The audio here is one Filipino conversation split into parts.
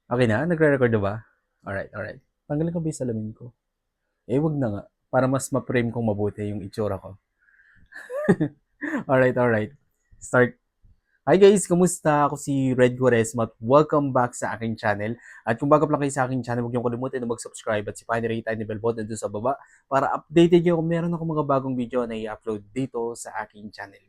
Okay na? Nagre-record na ba? Alright, alright. Tanggalin ko ba yung salamin ko? Wag na nga. Para mas ma-frame kong mabuti yung itsura ko. Alright, alright. Start. Hi guys, kamusta? Ako si Red Quaresma at welcome back sa aking channel. At kung bago pa lang kayo sa aking channel, huwag niyong kalimutan na mag-subscribe at sipahin na rin yung tiny bell button doon sa baba para updated niyo kung meron ako mga bagong video na i-upload dito sa aking channel.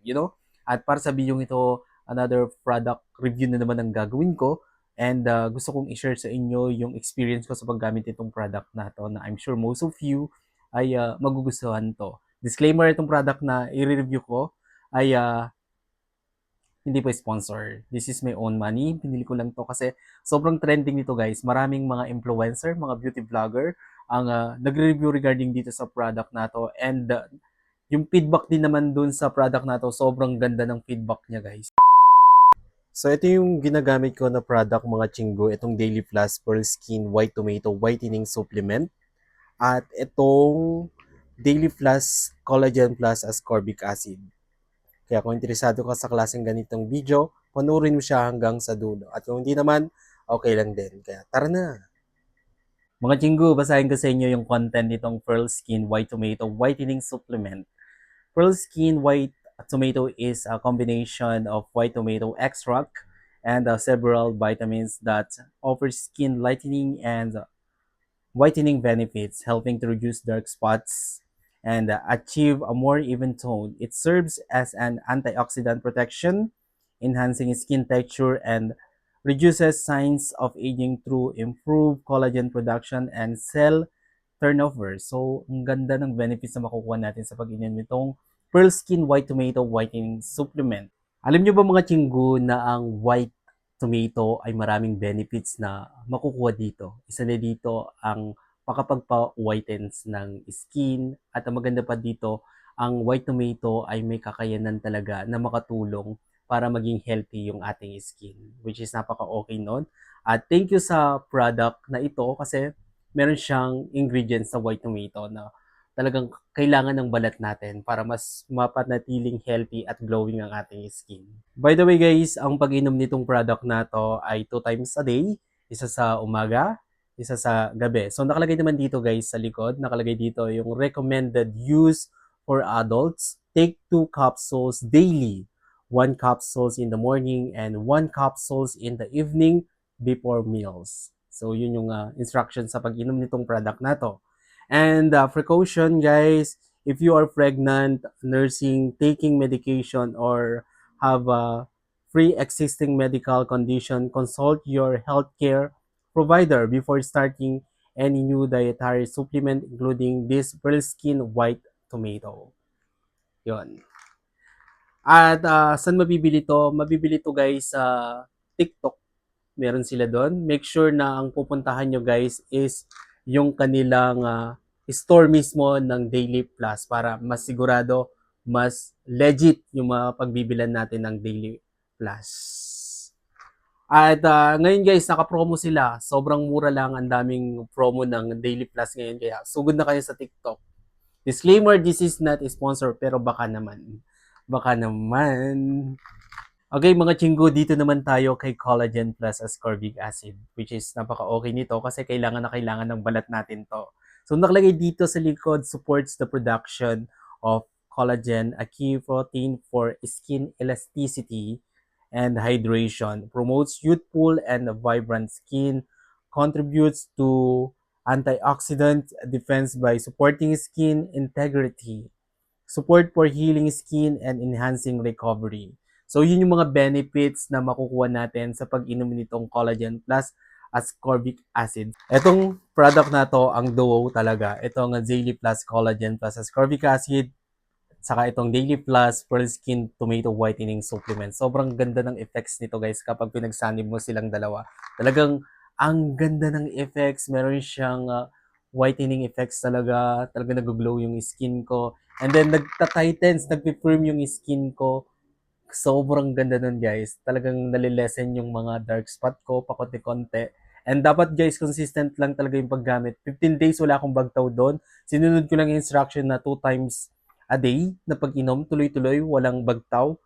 At para sa video ito, another product review na naman ang gagawin ko. And gusto kong i-share sa inyo yung experience ko sa paggamit itong product na to na I'm sure most of you ay magugustuhan to. Disclaimer, itong product na i-review ko ay hindi po sponsor. This is my own money. Pinili ko lang to kasi sobrang trending nito guys. Maraming mga influencer, mga beauty vlogger ang nagre-review regarding dito sa product na to. And yung feedback din naman dun sa product na to, sobrang ganda ng feedback niya guys. So ito yung ginagamit ko na product mga chinggo. Itong Daily Plus Pearl Skin White Tomato Whitening Supplement. At itong Daily Plus Collagen Plus Ascorbic Acid. Kaya kung interesado ka sa klaseng ganitong video, panoorin mo siya hanggang sa dulo. At kung hindi naman, okay lang din. Kaya tara na! Mga chinggo, basahin ko sa inyo yung content nitong Pearl Skin White Tomato Whitening Supplement. Pearl Skin White Tomato is a combination of white tomato extract and several vitamins that offer skin lightening and whitening benefits, helping to reduce dark spots and achieve a more even tone. It serves as an antioxidant protection, enhancing skin texture and reduces signs of aging through improved collagen production and cell turnover. So, ang ganda ng benefits na makukuha natin sa pag-inom nitong Pearl Skin White Tomato Whitening Supplement. Alam niyo ba mga chinggo na ang white tomato ay maraming benefits na makukuha dito. Isa na dito ang makapagpa-whitens ng skin at ang maganda pa dito, ang white tomato ay may kakayanan talaga na makatulong para maging healthy yung ating skin, which is napaka-okay nun. At thank you sa product na ito kasi meron siyang ingredients sa white tomato na talagang kailangan ng balat natin para mas mapanatiling healthy at glowing ang ating skin. By the way guys, ang pag-inom nitong product na to ay 2 times a day. Isa sa umaga, isa sa gabi. So nakalagay naman dito guys sa likod, nakalagay dito yung recommended use for adults. Take 2 capsules daily. 1 capsules in the morning and 1 capsules in the evening before meals. So yun yung instruction sa pag-inom nitong product na to. And precaution guys, if you are pregnant, nursing, taking medication, or have a pre-existing medical condition, consult your healthcare provider before starting any new dietary supplement including this Pearl Skin White Tomato. Yon. At saan mabibili to? Mabibili to guys sa TikTok. Meron sila doon. Make sure na ang pupuntahan nyo guys is yung kanilang store mismo ng Daily Plus para mas sigurado, mas legit yung mga pagbibilan natin ng Daily Plus. At ngayon guys, naka-promo sila. Sobrang mura lang, ang daming promo ng Daily Plus ngayon. Kaya sugod na kayo sa TikTok. Disclaimer, this is not a sponsor pero baka naman. Baka naman. Okay mga chinggo, dito naman tayo kay Collagen Plus Ascorbic Acid, which is napaka-okay nito kasi kailangan na kailangan ng balat natin to. So nakalagay dito sa likod, supports the production of collagen, a key protein for skin elasticity and hydration, promotes youthful and vibrant skin, contributes to antioxidant defense by supporting skin integrity, support for healing skin and enhancing recovery. So yun yung mga benefits na makukuha natin sa pag-inom nitong Collagen Plus Ascorbic Acid. Etong product na to, ang duo talaga. Itong Daily Plus Collagen Plus Ascorbic Acid, saka itong Daily Plus Pearl Skin Tomato Whitening Supplement. Sobrang ganda ng effects nito guys kapag pinagsanib mo silang dalawa. Talagang ang ganda ng effects. Meron siyang whitening effects talaga. Talagang nag-glow yung skin ko. And then nagta-tightens, nagpi-firm yung skin ko. Sobrang ganda nun guys. Talagang nalilesen yung mga dark spot ko, pakonti-konti. And dapat guys, consistent lang talaga yung paggamit. 15 days wala akong bagtaw doon. Sinunod ko lang yung instruction na 2 times a day na pag-inom. Tuloy-tuloy, walang bagtaw.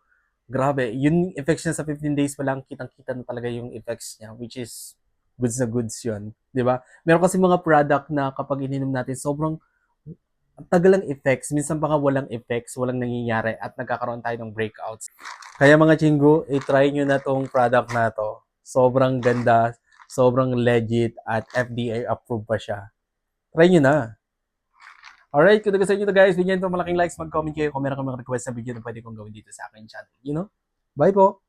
Grabe. Yung effects niya sa 15 days pa lang, kitang-kita na talaga yung effects niya. Which is goods na goods yun. Di ba? Meron kasi mga product na kapag ininom natin, sobrang tagal ang effects. Minsan pa nga walang effects, walang nangyayari at nagkakaroon tayo ng breakouts. Kaya mga chinggo, i-try nyo na tong product na to. Sobrang ganda, sobrang legit at FDA approved pa siya. Try nyo na. Alright, kung nagustuhan nyo to guys, bigyan ito malaking likes, mag-comment kayo kung meron kang mga request na video na pwede kong gawin dito sa akin channel. Bye po!